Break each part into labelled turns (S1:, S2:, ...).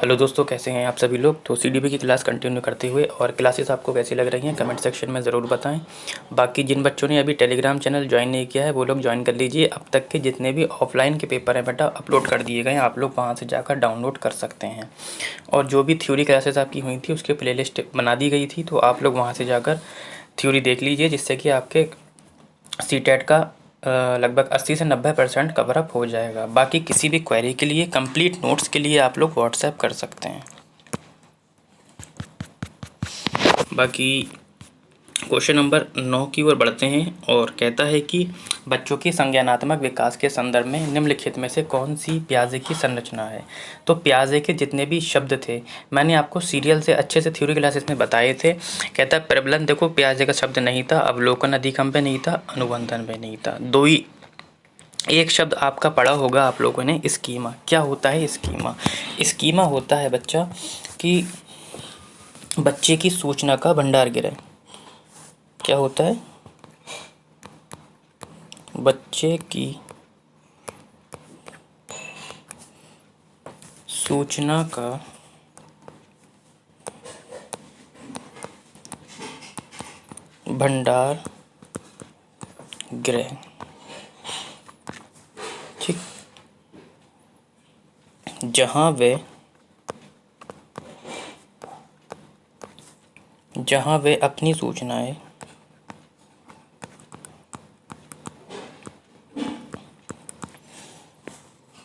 S1: Hello दोस्तों, कैसे हैं आप सभी लोग। तो सीडीपी की क्लास कंटिन्यू करते हुए और क्लासेस आपको कैसी लग रही हैं कमेंट सेक्शन में ज़रूर बताएं। बाकी जिन बच्चों ने अभी टेलीग्राम चैनल ज्वाइन नहीं किया है वो लोग ज्वाइन कर लीजिए। अब तक के जितने भी ऑफलाइन के पेपर हैं बेटा अपलोड कर दिए गए हैं, आप लोग वहाँ से जाकर डाउनलोड कर सकते हैं। और जो भी थ्योरी क्लासेस आपकी हुई थी उसकी प्लेलिस्ट बना दी गई थी, तो आप लोग वहाँ से जाकर थ्योरी देख लीजिए, जिससे कि आपके सीटेट का लगभग 80 से 90% कवरअप हो जाएगा। बाकी किसी भी क्वेरी के लिए कंप्लीट नोट्स के लिए आप लोग व्हाट्सएप कर सकते हैं। बाकी क्वेश्चन नंबर 9 की ओर बढ़ते हैं और कहता है कि बच्चों के संज्ञानात्मक विकास के संदर्भ में निम्नलिखित में से कौन सी प्याजे की संरचना है। तो प्याजे के जितने भी शब्द थे मैंने आपको सीरियल से अच्छे से थ्योरी क्लासेस में बताए थे। कहता है प्रबलन, देखो प्याजे का शब्द नहीं था, अवलोकन अधिगम पे नहीं था, अनुबंधन पे नहीं था, दो ही एक शब्द आपका पढ़ा होगा आप लोगों ने, स्कीमा। क्या होता है स्कीमा? स्कीमा होता है बच्चा कि बच्चे की सूचना का भंडार गृह। क्या होता है? बच्चे की सूचना का भंडार गृह। ठीक, जहाँ वे अपनी सूचनाएं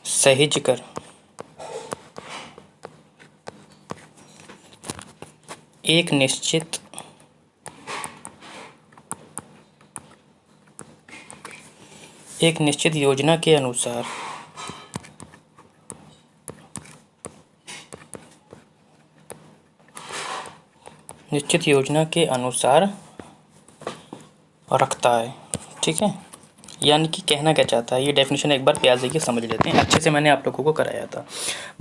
S1: सहेज कर एक निश्चित योजना के अनुसार रखता है। ठीक है, यानी कि कहना क्या चाहता है, ये डेफिनेशन एक बार प्याजे की समझ लेते हैं। अच्छे से मैंने आप लोगों को कराया था।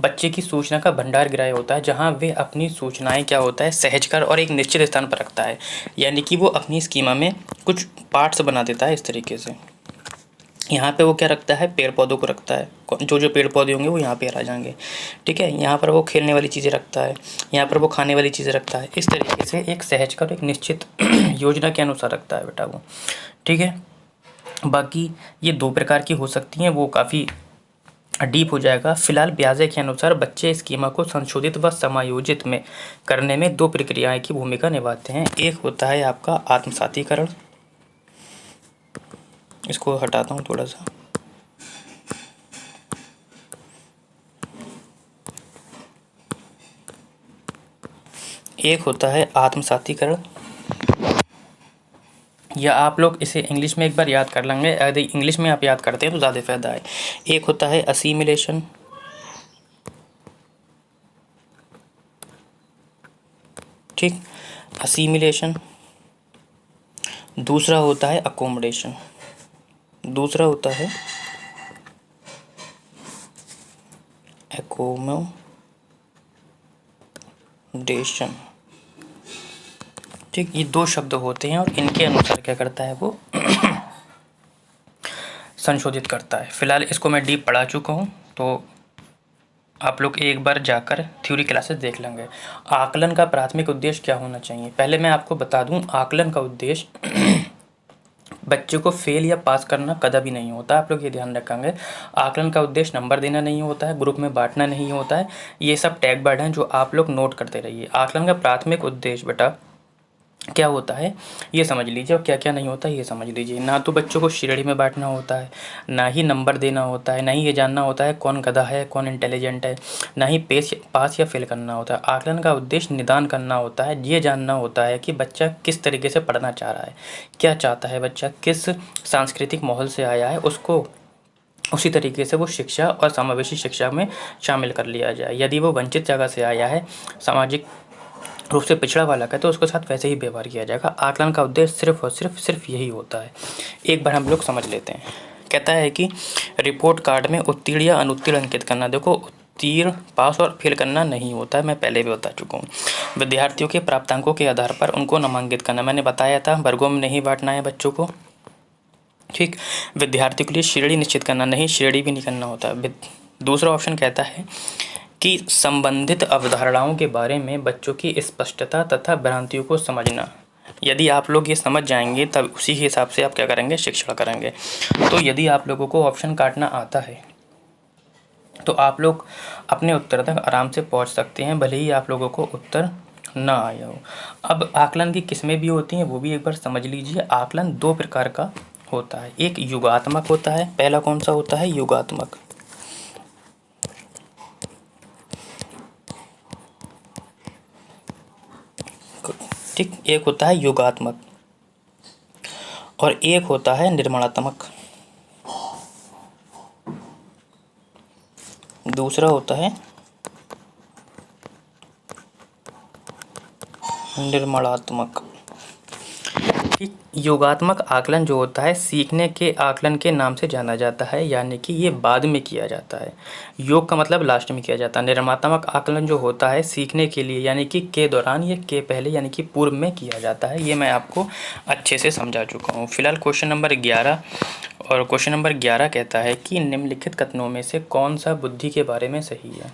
S1: बच्चे की सूचना का भंडार गृह होता है जहाँ वे अपनी सूचनाएं क्या होता है सहज कर और एक निश्चित स्थान पर रखता है, यानी कि वो अपनी स्कीमा में कुछ पार्ट्स बना देता है इस तरीके से। यहाँ पे वो क्या रखता है, पेड़ पौधों को रखता है, जो पेड़ पौधे होंगे वो यहाँ पे आ जाएंगे। ठीक है, यहाँ पर वो खेलने वाली चीज़ें रखता है, यहाँ पर वो खाने वाली चीज़ें रखता है। इस तरीके से एक सहज कर एक निश्चित योजना के अनुसार रखता है बेटा वो। ठीक है, बाकी ये दो प्रकार की हो सकती हैं, वो काफ़ी डीप हो जाएगा। फिलहाल प्याजे के अनुसार बच्चे स्कीमा को संशोधित व समायोजित में करने में दो प्रक्रियाएं की भूमिका निभाते हैं। एक होता है आपका आत्मसातीकरण, इसको हटाता हूँ थोड़ा सा। एक होता है आत्मसातीकरण, या आप लोग इसे इंग्लिश में एक बार याद कर लेंगे, अगर इंग्लिश में आप याद करते हैं तो ज़्यादा फायदा है। एक होता है असिमिलेशन, ठीक, असिमिलेशन। दूसरा होता है अकोमोडेशन, एकोमोडेशन। ठीक, ये दो शब्द होते हैं और इनके अनुसार क्या करता है वो संशोधित करता है। फिलहाल इसको मैं डीप पढ़ा चुका हूँ, तो आप लोग एक बार जाकर थ्योरी क्लासेस देख लेंगे। आकलन का प्राथमिक उद्देश्य क्या होना चाहिए, पहले मैं आपको बता दूं। आकलन का उद्देश्य बच्चे को फेल या पास करना कभी नहीं होता, आप लोग ये ध्यान रखेंगे। आकलन का उद्देश्य नंबर देना नहीं होता है, ग्रुप में बांटना नहीं होता है। ये सब टैग वर्ड हैं जो आप लोग नोट करते रहिए। आकलन का प्राथमिक उद्देश्य बेटा क्या होता है ये समझ लीजिए, और क्या क्या नहीं होता है ये समझ लीजिए। ना तो बच्चों को श्रेणी में बांटना होता है, ना ही नंबर देना होता है, ना ही ये जानना होता है कौन गधा है कौन इंटेलिजेंट है, ना ही पास या फेल करना होता है। आकलन का उद्देश्य निदान करना होता है, ये जानना होता है कि बच्चा किस तरीके से पढ़ना चाह रहा है, क्या चाहता है बच्चा, किस सांस्कृतिक माहौल से आया है, उसको उसी तरीके से वो शिक्षा और समावेशी शिक्षा में शामिल कर लिया जाए। यदि वो वंचित जगह से आया है, सामाजिक रूप से पिछड़ा वाला का, तो उसके साथ वैसे ही व्यवहार किया जाएगा। आकलन का उद्देश्य सिर्फ और सिर्फ यही होता है। एक बार हम लोग समझ लेते हैं। कहता है कि रिपोर्ट कार्ड में उत्तीर्ण या अनुत्तीर्ण अंकित करना। देखो, उत्तीर्ण, पास और फेल करना नहीं होता है, मैं पहले भी बता चुका हूँ। विद्यार्थियों के प्राप्तांकों के आधार पर उनको नामांकित करना, मैंने बताया था, वर्गों में नहीं बांटना है बच्चों को। ठीक, विद्यार्थियों के लिए श्रेणी निश्चित करना, नहीं श्रेणी भी नहीं करना होता। दूसरा ऑप्शन कहता है कि संबंधित अवधारणाओं के बारे में बच्चों की स्पष्टता तथा भ्रांतियों को समझना। यदि आप लोग ये समझ जाएंगे तब उसी के हिसाब से आप क्या करेंगे, शिक्षण करेंगे। तो यदि आप लोगों को ऑप्शन काटना आता है तो आप लोग अपने उत्तर तक आराम से पहुंच सकते हैं, भले ही आप लोगों को उत्तर ना आया हो। अब आकलन की किस्में भी होती हैं, वो भी एक बार समझ लीजिए। आकलन दो प्रकार का होता है, एक युगात्मक होता है। पहला कौन सा होता है, युगात्मक। ठीक, एक होता है युगात्मक और एक होता है निर्माणात्मक। दूसरा होता है निर्माणात्मक। योगात्मक आकलन जो होता है सीखने के आकलन के नाम से जाना जाता है, यानी कि ये बाद में किया जाता है। योग का मतलब लास्ट में किया जाता है। निर्माणात्मक आकलन जो होता है सीखने के लिए यानी कि के दौरान या के पहले यानी कि पूर्व में किया जाता है। ये मैं आपको अच्छे से समझा चुका हूँ। फिलहाल क्वेश्चन नंबर 11, और क्वेश्चन नंबर 11 कहता है कि निम्नलिखित कथनों में से कौन सा बुद्धि के बारे में सही है।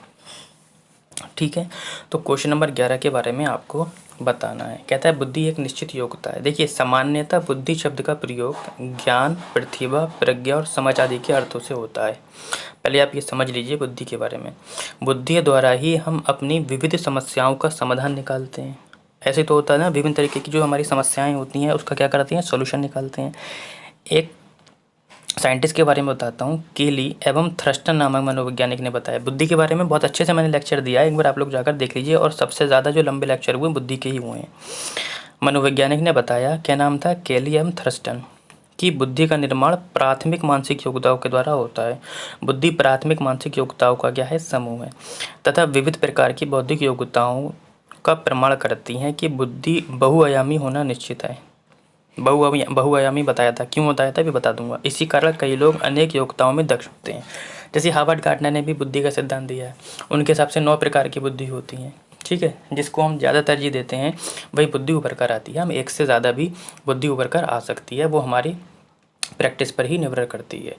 S1: ठीक है, तो क्वेश्चन नंबर 11 के बारे में आपको बताना है। कहता है बुद्धि एक निश्चित योग्यता है। देखिए, सामान्यतः बुद्धि शब्द का प्रयोग ज्ञान, प्रतिभा, प्रज्ञा और समझ आदि के अर्थों से होता है। पहले आप ये समझ लीजिए बुद्धि के बारे में। बुद्धि द्वारा ही हम अपनी विविध समस्याओं का समाधान निकालते हैं। ऐसे तो होता है ना, विभिन्न तरीके की जो हमारी समस्याएं होती हैं उसका क्या करते हैं, सोल्यूशन निकालते हैं। एक साइंटिस्ट के बारे में बताता हूँ, केली एवं थ्रस्टन नामक मनोवैज्ञानिक ने बताया। बुद्धि के बारे में बहुत अच्छे से मैंने लेक्चर दिया है, एक बार आप लोग जाकर देख लीजिए। और सबसे ज़्यादा जो लंबे लेक्चर हुए बुद्धि के ही हुए हैं। मनोवैज्ञानिक ने बताया, क्या नाम था, केली एवं थ्रस्टन, कि बुद्धि का निर्माण प्राथमिक मानसिक योग्यताओं के द्वारा होता है। बुद्धि प्राथमिक मानसिक योग्यताओं का क्या है, समूह है, तथा विविध प्रकार की बौद्धिक योग्यताओं का प्रमाण करती हैं कि बुद्धि बहुआयामी होना निश्चित है। बहुआयामी बताया था, क्यों बताया था भी बता दूंगा। इसी कारण कई लोग अनेक योग्यताओं में दक्ष होते हैं। जैसे हार्वर्ड गार्टनर ने भी बुद्धि का सिद्धांत दिया है। उनके हिसाब से 9 प्रकार की बुद्धि होती हैं। ठीक है, जिसको हम ज़्यादा तरजीह देते हैं वही बुद्धि उभर कर आती है। हम एक से ज़्यादा भी बुद्धि उभर कर आ सकती है, वो हमारी प्रैक्टिस पर ही निर्भर करती है।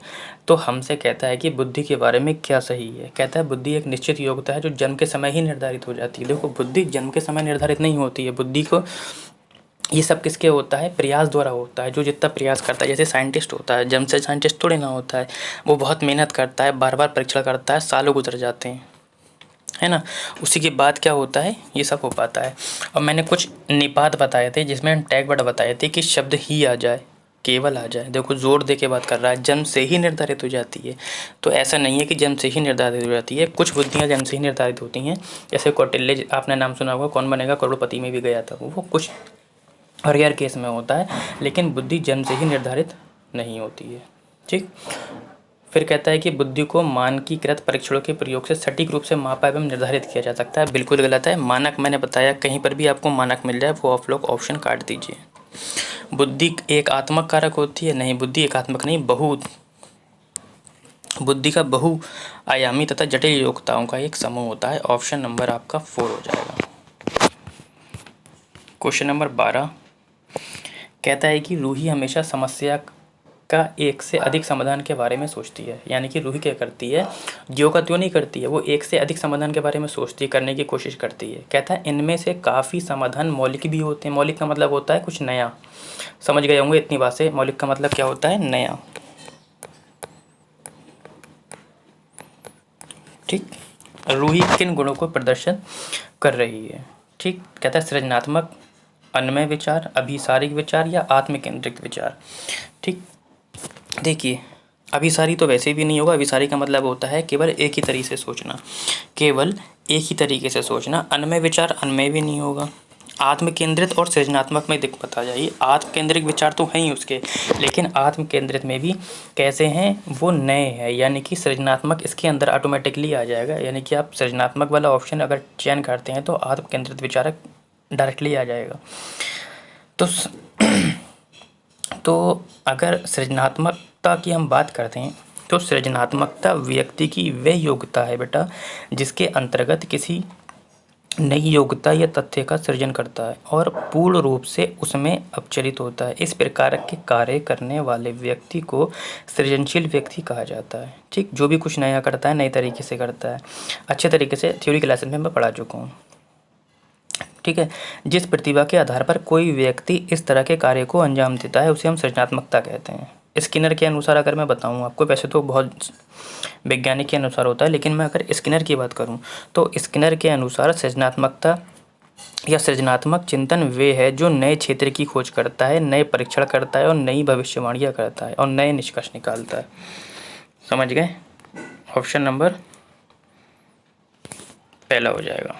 S1: तो हमसे कहता है कि बुद्धि के बारे में क्या सही है। कहता है बुद्धि एक निश्चित योग्यता है जो जन्म के समय ही निर्धारित हो जाती है। देखो, बुद्धि जन्म के समय निर्धारित नहीं होती है। बुद्धि को ये सब किसके होता है, प्रयास द्वारा होता है। जो जितना प्रयास करता है, जैसे साइंटिस्ट होता है, जन्म से साइंटिस्ट थोड़े ना होता है। वो बहुत मेहनत करता है, बार बार परीक्षण करता है, सालों गुजर जाते हैं, है ना। उसी के बाद क्या होता है, ये सब हो पाता है। और मैंने कुछ निपात बताए थे जिसमें टैग वर्ड बताए थे कि शब्द ही आ जाए, केवल आ जाए। देखो, जोर दे के बात कर रहा है, जन्म से ही निर्धारित हो जाती है। तो ऐसा नहीं है कि जन्म से ही निर्धारित हो जाती है। कुछ बुद्धियाँ जन्म से ही निर्धारित होती हैं। जैसे कौटिल्य, आपने नाम सुना होगा, कौन बनेगा करोड़पति में भी गया था। वो कुछ रेयर केस में होता है, लेकिन बुद्धि जन्म से ही निर्धारित नहीं होती है। ठीक, फिर कहता है कि बुद्धि को मानकीकृत परीक्षणों के प्रयोग से सटीक रूप से मापा एवं निर्धारित किया जा सकता है। बिल्कुल गलत है। मानक मैंने बताया, कहीं पर भी आपको मानक मिल जाए वो आप लोग ऑप्शन काट दीजिए। बुद्धि एक आत्मक कारक होती है, नहीं, बुद्धि एकात्मक नहीं, बुद्धि का बहुआयामी तथा जटिल योग्यताओं का एक समूह होता है। ऑप्शन नंबर आपका 4 हो जाएगा। क्वेश्चन नंबर 12 कहता है कि रूही हमेशा समस्या का एक से अधिक समाधान के बारे में सोचती है। यानी कि रूही क्या करती है, ज्यों का त्यों नहीं करती है, वो एक से अधिक समाधान के बारे में सोचती है, करने की कोशिश करती है। कहता है इनमें से काफ़ी समाधान मौलिक भी होते हैं। मौलिक का मतलब होता है कुछ नया। समझ गए होंगे इतनी बात से, मौलिक का मतलब क्या होता है, नया। ठीक, रूही किन गुणों को प्रदर्शन कर रही है। ठीक, कहता है सृजनात्मक, अन्वय विचार, अभिसारिक विचार या आत्मकेंद्रित विचार। ठीक, देखिए, अभिसारी तो वैसे भी नहीं होगा। अभिसारी का मतलब होता है केवल एक ही तरीके से सोचना, केवल एक ही तरीके से सोचना। अन्वय विचार, अन्वय भी नहीं होगा। आत्म केंद्रित और सृजनात्मक में दिक्कत आ जाएगी। आत्म केंद्रित विचार तो हैं ही उसके, लेकिन आत्म केंद्रित में भी कैसे हैं, वो नए हैं। यानी कि सृजनात्मक इसके अंदर ऑटोमेटिकली आ जाएगा। यानी कि आप सृजनात्मक वाला ऑप्शन अगर चयन करते हैं तो आत्म केंद्रित विचारक डायरेक्टली आ जाएगा। तो अगर सृजनात्मकता की हम बात करते हैं तो सृजनात्मकता व्यक्ति की वह योग्यता है बेटा जिसके अंतर्गत किसी नई योग्यता या तथ्य का सृजन करता है और पूर्ण रूप से उसमें अपचरित होता है। इस प्रकार के कार्य करने वाले व्यक्ति को सृजनशील व्यक्ति कहा जाता है। ठीक, जो भी कुछ नया करता है नए तरीके से करता है। अच्छे तरीके से थ्योरी क्लासेस में मैं पढ़ा चुका हूँ। ठीक है, जिस प्रतिभा के आधार पर कोई व्यक्ति इस तरह के कार्य को अंजाम देता है उसे हम सृजनात्मकता कहते हैं। स्किनर के अनुसार अगर मैं बताऊं आपको, वैसे तो बहुत वैज्ञानिक के अनुसार होता है, लेकिन मैं अगर स्किनर की बात करूं तो स्किनर के अनुसार सृजनात्मकता या सृजनात्मक चिंतन वे है जो नए क्षेत्र की खोज करता है, नए परीक्षण करता है और नई भविष्यवाणियाँ करता है और नए निष्कर्ष निकालता है। समझ गए? ऑप्शन नंबर पहला हो जाएगा।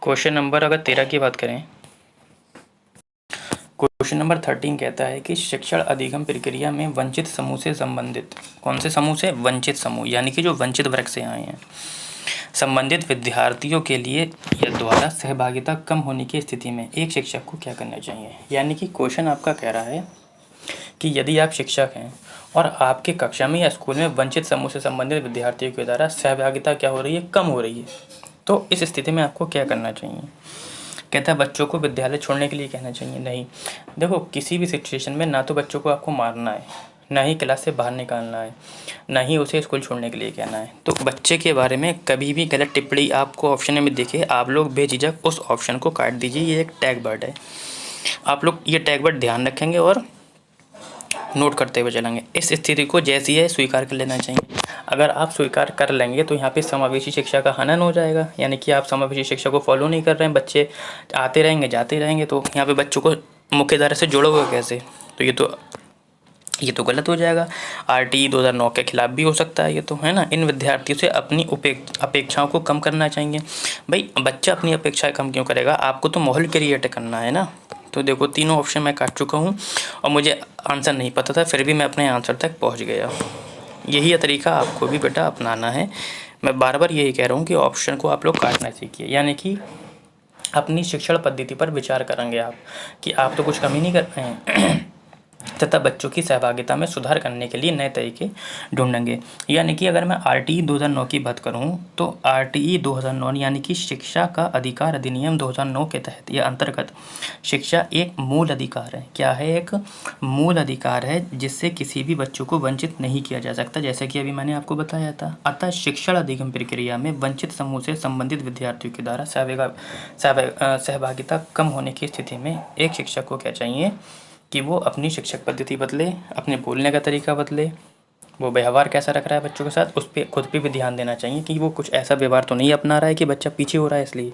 S1: क्वेश्चन नंबर अगर 13 की बात करें, क्वेश्चन नंबर 13 कहता है कि शिक्षण अधिगम प्रक्रिया में वंचित समूह से संबंधित, कौन से समूह से? वंचित समूह, यानी कि जो वंचित वर्ग से आए हैं, संबंधित विद्यार्थियों के लिए या द्वारा सहभागिता कम होने की स्थिति में एक शिक्षक को क्या करना चाहिए। यानी कि क्वेश्चन आपका कह रहा है कि यदि आप शिक्षक हैं और आपके कक्षा में या स्कूल में वंचित समूह से संबंधित विद्यार्थियों के द्वारा सहभागिता क्या हो रही है? कम हो रही है। तो इस स्थिति में आपको क्या करना चाहिए? कहता है बच्चों को विद्यालय छोड़ने के लिए कहना चाहिए। नहीं, देखो किसी भी सिचुएशन में ना तो बच्चों को आपको मारना है, ना ही क्लास से बाहर निकालना है, ना ही उसे स्कूल छोड़ने के लिए कहना है। तो बच्चे के बारे में कभी भी गलत टिप्पणी आपको ऑप्शन में दिखे, आप लोग बेझिझक उस ऑप्शन को काट दीजिए। ये एक टैग वर्ड है, आप लोग ये टैग वर्ड ध्यान रखेंगे और नोट करते हुए चलेंगे। इस स्थिति को जैसी है स्वीकार कर लेना चाहिए। अगर आप स्वीकार कर लेंगे तो यहाँ पे समावेशी शिक्षा का हनन हो जाएगा, यानी कि आप समावेशी शिक्षा को फॉलो नहीं कर रहे हैं, बच्चे आते रहेंगे जाते रहेंगे, तो यहाँ पे बच्चों को मुख्य धारा से जोड़ोगे कैसे? तो ये तो गलत हो जाएगा। RTE 2009 के खिलाफ भी हो सकता है ये तो, है ना। इन विद्यार्थियों से अपनी अपेक्षाओं को कम करना चाहिए। भाई बच्चा अपनी अपेक्षाएं कम क्यों करेगा? आपको तो माहौल क्रिएट करना है ना। तो देखो तीनों ऑप्शन मैं काट चुका हूँ और मुझे आंसर नहीं पता था, फिर भी मैं अपने आंसर तक पहुँच गया। यही तरीका आपको भी बेटा अपनाना है। मैं बार बार यही कह रहा हूँ कि ऑप्शन को आप लोग काटना सीखिए, यानी कि अपनी शिक्षण पद्धति पर विचार करेंगे आप कि आप तो कुछ कमी नहीं कर रहे हैं तथा बच्चों की सहभागिता में सुधार करने के लिए नए तरीके ढूंढेंगे। यानी कि अगर मैं RTE 2009 की बात करूं तो RTE 2009 यानी कि शिक्षा का अधिकार अधिनियम 2009 के तहत या अंतर्गत शिक्षा एक मूल अधिकार है। क्या है? एक मूल अधिकार है जिससे किसी भी बच्चों को वंचित नहीं किया जा सकता, जैसे कि अभी मैंने आपको बताया था। अतः शिक्षण अधिगम प्रक्रिया में वंचित समूह से संबंधित विद्यार्थियों के द्वारा सहभागिता कम होने की स्थिति में एक शिक्षक को क्या चाहिए कि वो अपनी शिक्षक पद्धति बदले, अपने बोलने का तरीका बदले, वो व्यवहार कैसा रख रहा है बच्चों के साथ उस पर खुद पे भी ध्यान देना चाहिए कि वो कुछ ऐसा व्यवहार तो नहीं अपना रहा है कि बच्चा पीछे हो रहा है इसलिए।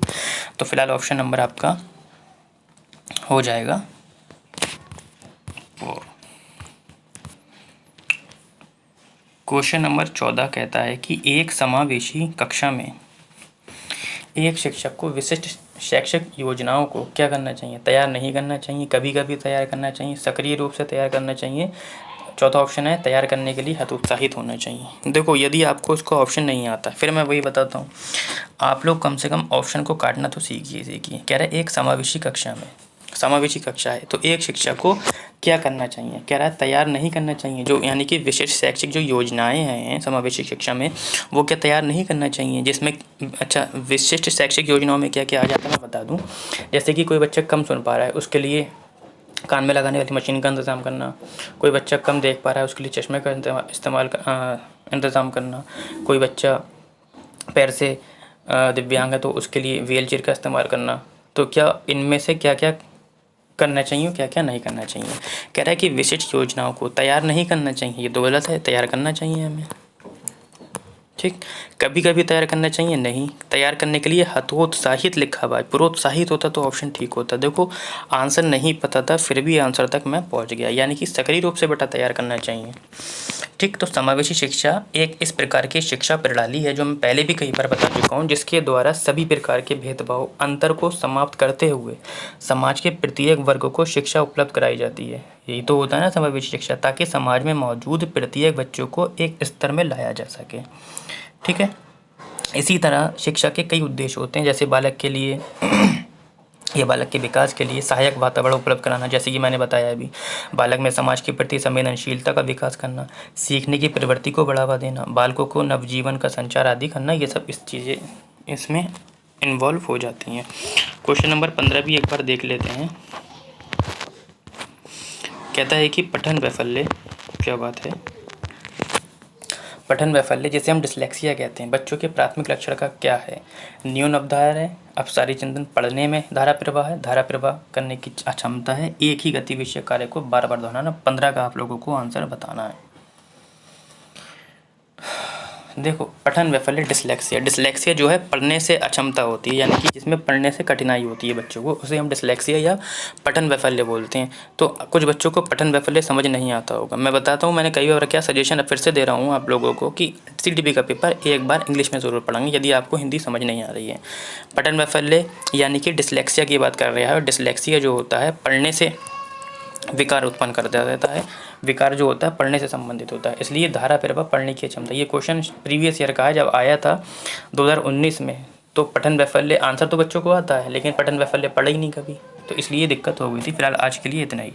S1: तो फिलहाल ऑप्शन नंबर आपका हो जाएगा 4। क्वेश्चन नंबर 14 कहता है कि एक समावेशी कक्षा में एक शिक्षक को विशिष्ट शैक्षिक योजनाओं को क्या करना चाहिए? तैयार नहीं करना चाहिए, कभी कभी तैयार करना चाहिए, सक्रिय रूप से तैयार करना चाहिए। चौथा ऑप्शन है तैयार करने के लिए हतोत्साहित होना चाहिए। देखो यदि आपको इसका ऑप्शन नहीं आता, फिर मैं वही बताता हूँ, आप लोग कम से कम ऑप्शन को काटना तो सीखिए। कह रहा है एक समावेशी कक्षा में, समावेशी कक्षा है तो एक शिक्षक को क्या करना चाहिए? कह रहा है तैयार नहीं करना चाहिए, जो यानी कि विशिष्ट शैक्षिक जो योजनाएं हैं समावेशी शिक्षा में वो क्या तैयार नहीं करना चाहिए। जिसमें अच्छा विशिष्ट शैक्षिक योजनाओं में क्या क्या आ जाता है मैं बता दूं। जैसे कि कोई बच्चा कम सुन पा रहा है उसके लिए कान में लगाने वाली मशीन का इंतज़ाम करना, कोई बच्चा कम देख पा रहा है उसके लिए चश्मे का इंतज़ाम करना, कोई बच्चा पैर से दिव्यांग है तो उसके लिए व्हीलचेयर का इस्तेमाल करना। तो क्या इनमें से क्या क्या करना चाहिए, क्या क्या नहीं करना चाहिए? कह रहा है कि विशिष्ट योजनाओं को तैयार नहीं करना चाहिए, ये तो गलत है, तैयार करना चाहिए हमें। ठीक, कभी कभी तैयार करना चाहिए, नहीं। तैयार करने के लिए हतोत्साहित लिखा हुआ है, प्रोत्साहित होता तो ऑप्शन ठीक होता। देखो आंसर नहीं पता था फिर भी आंसर तक मैं पहुंच गया, यानी कि सक्रिय रूप से बेटा तैयार करना चाहिए। ठीक, तो समावेशी शिक्षा एक इस प्रकार की शिक्षा प्रणाली है जो मैं पहले भी कई बार बता चुका हूँ, जिसके द्वारा सभी प्रकार के भेदभाव अंतर को समाप्त करते हुए समाज के प्रत्येक वर्ग को शिक्षा उपलब्ध कराई जाती है। यही तो होता है ना समावेशी शिक्षा, ताकि समाज में मौजूद प्रत्येक बच्चों को एक स्तर में लाया जा सके। ठीक है, इसी तरह शिक्षा के कई उद्देश्य होते हैं, जैसे बालक के लिए या बालक के विकास के लिए सहायक वातावरण उपलब्ध कराना, जैसे कि मैंने बताया अभी, बालक में समाज के प्रति संवेदनशीलता का विकास करना, सीखने की प्रवृत्ति को बढ़ावा देना, बालकों को नवजीवन का संचार आदि करना, ये सब इस चीज़ें इसमें इन्वॉल्व हो जाती हैं। क्वेश्चन नंबर 15 भी एक बार देख लेते हैं। कहता है कि पठन वैफल्य, क्या बात है, पठन वैफल्य जिसे हम डिसलेक्सिया कहते हैं, बच्चों के प्राथमिक लक्षण का क्या है? न्यून अवधारण है, अपसारी चिंतन, पढ़ने में धारा प्रवाह है, धारा प्रवाह करने की अक्षमता है, एक ही गति विषय कार्य को बार बार दोहराना। 15 का आप लोगों को आंसर बताना है। देखो, पठन वैफल्य डिसलेक्सिया, डिसलेक्सिया जो है पढ़ने से अक्षमता होती है, यानी कि जिसमें पढ़ने से कठिनाई होती है बच्चों को, उसे हम डिसलेक्सिया या पठन वैफल्य बोलते हैं। तो कुछ बच्चों को पठन वैफल्य समझ नहीं आता होगा, मैं बताता हूँ, मैंने कई बार क्या सजेशन अब फिर से दे रहा हूँ आप लोगों को कि CTB का पेपर एक बार इंग्लिश में ज़रूर पढ़ेंगे यदि आपको हिंदी समझ नहीं आ रही है। पठन वैफल्य यानी कि डिसलेक्सिया की बात कर रहा है, और डिसलेक्सिया जो होता है पढ़ने से विकार उत्पन्न कर देता है। विकार जो होता है पढ़ने से संबंधित होता है, इसलिए धारा प्रवाह पढ़ने की क्षमता। ये क्वेश्चन प्रीवियस ईयर का है, जब आया था 2019 में। तो पठन वैफल्य आंसर तो बच्चों को आता है, लेकिन पठन वैफल्य पढ़ा ही नहीं कभी, तो इसलिए दिक्कत हो गई थी। फिलहाल आज के लिए इतना ही।